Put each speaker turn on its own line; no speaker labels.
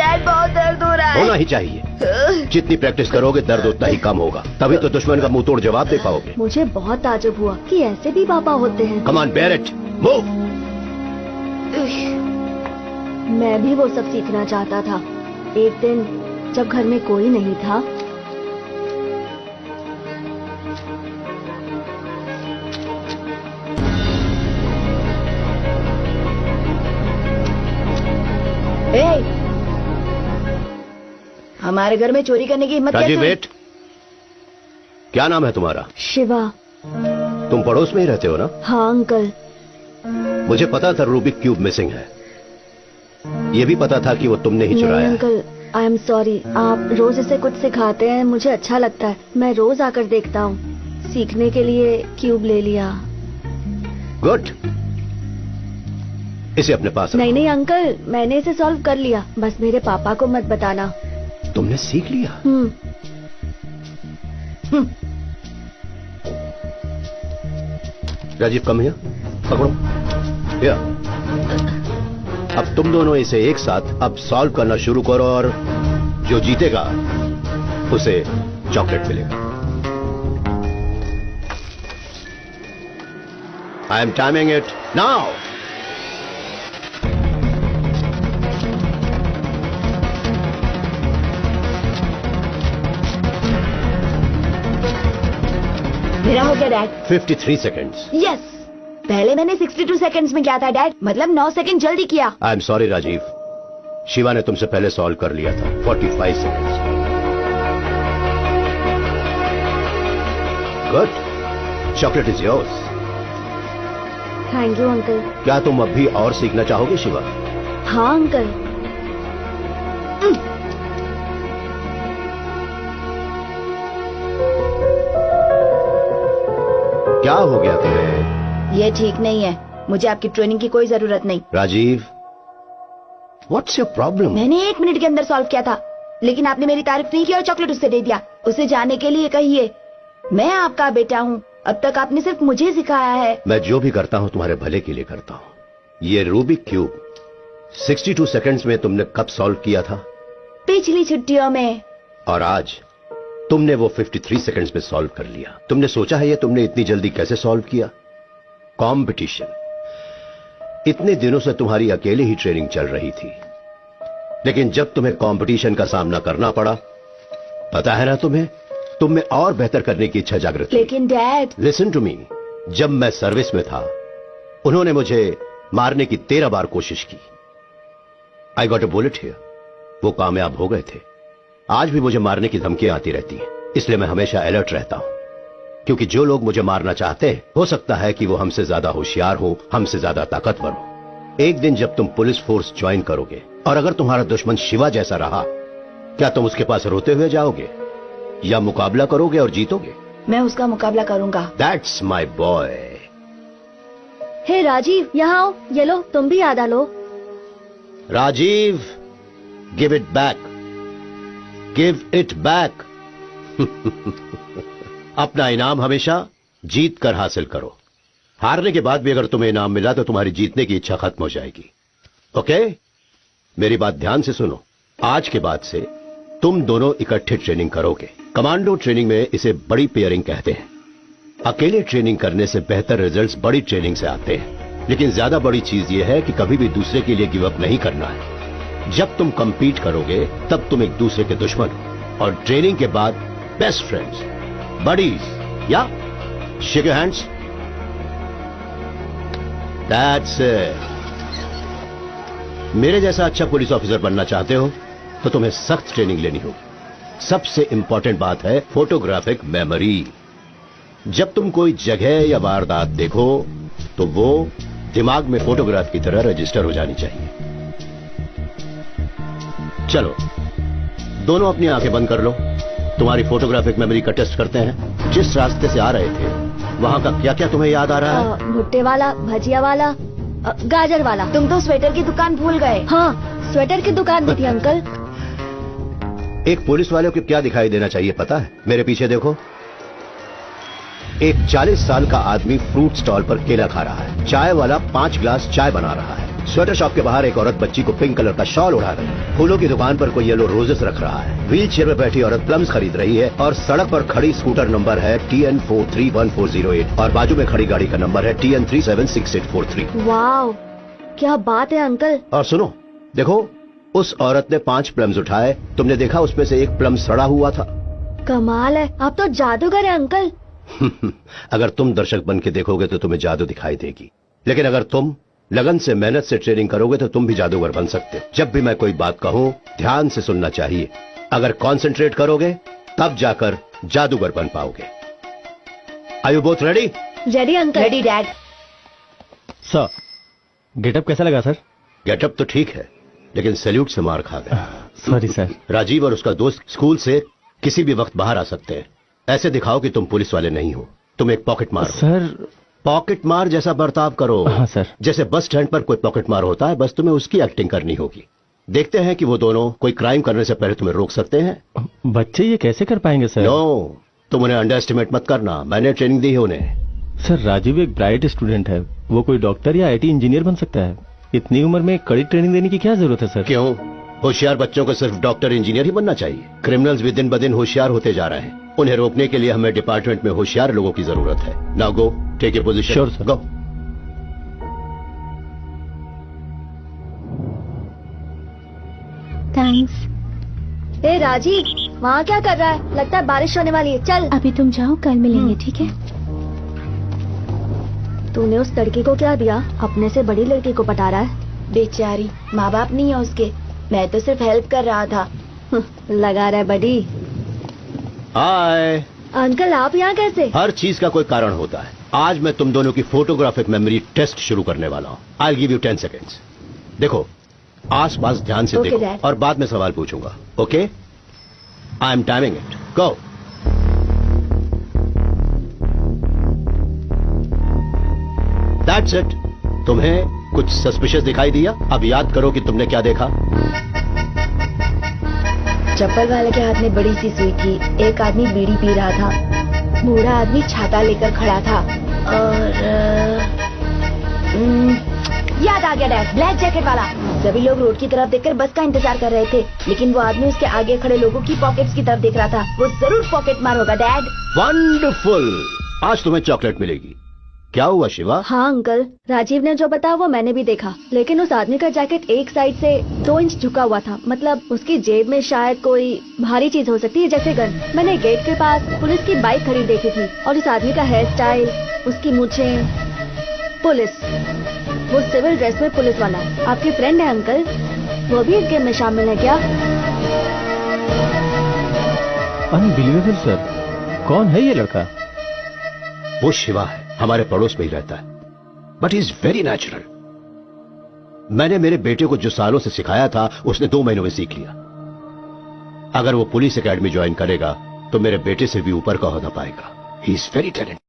Dad बहुत दर्द हो रहा है।
होना ही चाहिए। जितनी प्रैक्टिस करोगे दर्द उतना ही कम होगा, तभी तो दुश्मन का मुंह तोड़ जवाब दे पाओगे।
मुझे बहुत ताजुब हुआ कि ऐसे भी पापा होते हैं।
Come on bear it, move.
मैं भी वो सब सीखना चाहता था। एक दिन जब घर में कोई नहीं था,
हमारे घर में चोरी करने की हिम्मत
राजीव
कैसे?
वेट, क्या नाम है तुम्हारा?
शिवा।
तुम पड़ोस में ही रहते हो ना?
हाँ अंकल।
मुझे पता था रूबिक क्यूब मिसिंग है। ये भी पता था कि वो तुमने ही चुराया है।
Uncle, I am sorry. आप रोज इसे कुछ सिखाते हैं, मुझे अच्छा लगता है। मैं रोज आकर देखता हूँ। सीखने के लिए क्यूब ले लिया।
गुड, इसे अपने पास रखो।
नहीं अंकल, मैंने इसे सॉल्व कर लिया। बस मेरे पापा को मत बताना।
तुमने सीख लिया? राजीव कम हियर, पकड़ो। हियर। अब तुम दोनों इसे एक साथ अब सॉल्व करना शुरू करो और जो जीतेगा उसे चॉकलेट मिलेगा। I am timing it now.
मेरा हो गया डैड।
53 सेकेंड्स।
यस, पहले मैंने 62 सेकंड्स में किया था डैड, मतलब 9 सेकंड जल्दी किया।
I am sorry Rajiv, Shiva ने तुमसे पहले सॉल्व कर लिया था। 45 seconds. Good, chocolate is yours.
Thank you uncle.
क्या तुम अब भी और सीखना चाहोगे शिवा?
हाँ अंकल।
क्या हो गया तुम्हें?
ये ठीक नहीं है, मुझे आपकी ट्रेनिंग की कोई जरूरत नहीं।
Rajiv, what's your problem?
मैंने 1 मिनट के अंदर सॉल्व किया था, लेकिन आपने मेरी तारीफ नहीं की और चॉकलेट उससे दे दिया। उसे जाने के लिए कहिए मैं आपका बेटा हूँ। अब तक आपने सिर्फ मुझे सिखाया है।
मैं जो भी करता हूँ तुम्हारे भले के लिए करता हूँ। ये रूबिक क्यूब 62 सेकंड्स में तुमने कब सॉल्व किया था?
पिछली छुट्टियों में।
और आज तुमने वो 53 सेकंड्स में सॉल्व कर लिया। तुमने सोचा है ये तुमने इतनी जल्दी कैसे सॉल्व किया? कंपटीशन। इतने दिनों से तुम्हारी अकेले ही ट्रेनिंग चल रही थी, लेकिन जब तुम्हें कंपटीशन का सामना करना पड़ा, पता है ना तुम्हें, तुम में और बेहतर करने की इच्छा जागृत हुई।
लेकिन डैड,
लिसन टू मी, जब मैं सर्विस में था उन्होंने मुझे मारने की 13 बार कोशिश की। I got a bullet here. वो कामयाब हो गए थे। आज भी मुझे मारने की धमकियां आती रहती हैं, इसलिए मैं हमेशा अलर्ट रहता हूं, क्योंकि जो लोग मुझे मारना चाहते हैं हो सकता है कि वो हमसे ज्यादा होशियार हो, हमसे ज्यादा ताकतवर हो। एक दिन जब तुम पुलिस फोर्स ज्वाइन करोगे और अगर तुम्हारा दुश्मन शिवा जैसा रहा, क्या तुम उसके पास रोते हुए जाओगे या मुकाबला करोगे और जीतोगे?
मैं उसका मुकाबला करूंगा।
That's my boy.
Hey Rajeev, यहाँ आओ। ये लो, तुम भी याद आ लो।
Rajeev, give it back, give it back. अपना इनाम हमेशा जीत कर हासिल करो। हारने के बाद भी अगर तुम्हें इनाम मिला तो तुम्हारी जीतने की इच्छा खत्म हो जाएगी। ओके? मेरी बात ध्यान से सुनो। आज के बाद से तुम दोनों इकट्ठे ट्रेनिंग करोगे। कमांडो ट्रेनिंग में इसे बड़ी पेयरिंग कहते हैं। अकेले ट्रेनिंग करने से बेहतर रिजल्ट्स बड़ी ट्रेनिंग से आते हैं, लेकिन ज्यादा बड़ी चीज यह है कि कभी भी दूसरे के लिए गिव अप नहीं करना है। जब तुम कंपीट करोगे तब तुम एक दूसरे के दुश्मन हो, और ट्रेनिंग के बाद बेस्ट फ्रेंड्स, बडीज। या shake your hands. That's it. मेरे जैसा अच्छा पुलिस ऑफिसर बनना चाहते हो तो तुम्हें सख्त ट्रेनिंग लेनी होगी। सबसे इंपॉर्टेंट बात है फोटोग्राफिक मेमोरी। जब तुम कोई जगह या वारदात देखो तो वो दिमाग में फोटोग्राफ की तरह रजिस्टर हो जानी चाहिए। चलो, दोनों अपनी आंखें बंद कर लो। तुम्हारी फोटोग्राफिक मेमोरी का टेस्ट करते हैं। जिस रास्ते से आ रहे थे वहां का क्या क्या तुम्हें याद आ रहा है?
भुट्टे वाला, भजिया वाला, गाजर वाला।
तुम तो स्वेटर की दुकान भूल गए।
हाँ, स्वेटर की दुकान भी थी अंकल।
एक पुलिस वाले को क्या दिखाई देना चाहिए पता है? मेरे पीछे देखो। एक 40 साल का आदमी फ्रूट स्टॉल पर केला खा रहा है। चाय वाला 5 गिलास चाय बना रहा है। स्वेटर शॉप के बाहर एक औरत बच्ची को पिंक कलर का शॉल उड़ा रही है। फूलों की दुकान पर कोई येलो रोजेस रख रहा है। व्हील चेयर में बैठी औरत प्लम्स खरीद रही है और सड़क पर खड़ी स्कूटर नंबर है TN431408 और बाजू में खड़ी गाड़ी का नंबर है TN376843।
वाओ, क्या बात है अंकल।
और सुनो, देखो उस औरत ने 5 प्लम्स उठाए, तुमने देखा उसमें से एक प्लम सड़ा हुआ था।
कमाल है, आप तो जादूगर है अंकल।
अगर तुम दर्शक बन के देखोगे तो तुम्हें जादू दिखाई देगी, लेकिन अगर तुम लगन से मेहनत से ट्रेनिंग करोगे तो तुम भी जादूगर बन सकते हो। जब भी मैं कोई बात कहूँ ध्यान से सुनना चाहिए। अगर कंसंट्रेट करोगे तब जाकर जादूगर बन पाओगे। Are you both ready?
Ready uncle.
Ready dad.
Sir, getup कैसा लगा सर?
गेटअप तो ठीक है, लेकिन सैल्यूट से मार खा गए।
Sorry sir.
राजीव और उसका दोस्त स्कूल से किसी भी वक्त बाहर आ सकते हैं। ऐसे दिखाओ कि तुम पुलिस वाले नहीं हो। तुम एक पॉकेट मार हो।
सर,
पॉकेट मार जैसा बर्ताव करो।
हाँ सर।
जैसे बस स्टैंड पर कोई पॉकेट मार होता है, बस तुम्हें उसकी एक्टिंग करनी होगी। देखते हैं कि वो दोनों कोई क्राइम करने से पहले तुम्हें रोक सकते हैं।
बच्चे ये कैसे कर पाएंगे सर?
नो, तुम उन्हें अंडर एस्टिमेट मत करना। मैंने ट्रेनिंग दी है उन्हें।
सर, राजीव एक ब्राइट स्टूडेंट है। वो कोई डॉक्टर या IT इंजीनियर बन सकता है। इतनी उम्र में कड़ी ट्रेनिंग देने की क्या जरूरत है सर?
क्यों? होशियार बच्चों को सिर्फ डॉक्टर इंजीनियर ही बनना चाहिए। क्रिमिनल्स भी दिन ब दिन होशियार होते जा रहे हैं। उन्हें रोकने के लिए हमें डिपार्टमेंट में होशियार लोगों की जरूरत है। Now go, take your position.
Sure, sir.
Go.
Thanks. ए राजीव, वहाँ क्या कर रहा है? लगता है बारिश होने वाली है। चल।
अभी तुम जाओ, कल मिलेंगे, ठीक है?
तूने उस लड़की को क्या दिया? अपने से बड़ी लड़की को पटा रहा है।
बेचारी, माँ बाप नहीं है उसके। मैं तो सिर्फ हेल्प कर रहा था।
लगा रहा है बड़ी।
हाय।
अंकल, आप यहाँ कैसे?
हर चीज का कोई कारण होता है। आज मैं तुम दोनों की फोटोग्राफिक मेमोरी टेस्ट शुरू करने वाला हूँ। I give you 10 seconds. देखो, आसपास ध्यान से
Okay,
देखो
Dad.
और बाद में सवाल पूछूंगा। Okay? I am timing it. Go. That's it. तुम्हें कुछ सस्पिशियस दिखाई दिया? अब याद करो कि तुमने क्या देखा।
चप्पल वाले के हाथ में बड़ी सी सुई थी। एक आदमी बीड़ी पी रहा था। बूढ़ा आदमी छाता लेकर खड़ा था। और याद आ गया डैड, ब्लैक जैकेट वाला। सभी लोग रोड की तरफ देखकर बस का इंतजार कर रहे थे, लेकिन वो आदमी उसके आगे खड़े लोगों की पॉकेट्स की तरफ देख रहा था। वो जरूर पॉकेट मार होगा डैड।
वंडरफुल। आज तुम्हें चॉकलेट मिलेगी। क्या हुआ शिवा?
हाँ अंकल, राजीव ने जो बताया वो मैंने भी देखा, लेकिन उस आदमी का जैकेट एक साइड से 2 इंच झुका हुआ था। मतलब उसकी जेब में शायद कोई भारी चीज हो सकती है, जैसे गन। मैंने गेट के पास पुलिस की बाइक खड़ी देखी थी और उस आदमी का हेयर स्टाइल, उसकी मूंछें, पुलिस। वो सिविल ड्रेस में पुलिस वाला। आपकी फ्रेंड है अंकल? वो भी इस गेम में शामिल है क्या?
Unbelievable sir. कौन है ये लड़का?
वो शिवा है, हमारे पड़ोस में ही रहता है। But is very natural. मैंने मेरे बेटे को जो सालों से सिखाया था उसने 2 महीनों में सीख लिया। अगर वो पुलिस एकेडमी ज्वाइन करेगा तो मेरे बेटे से भी ऊपर का होना पाएगा। He is very talented.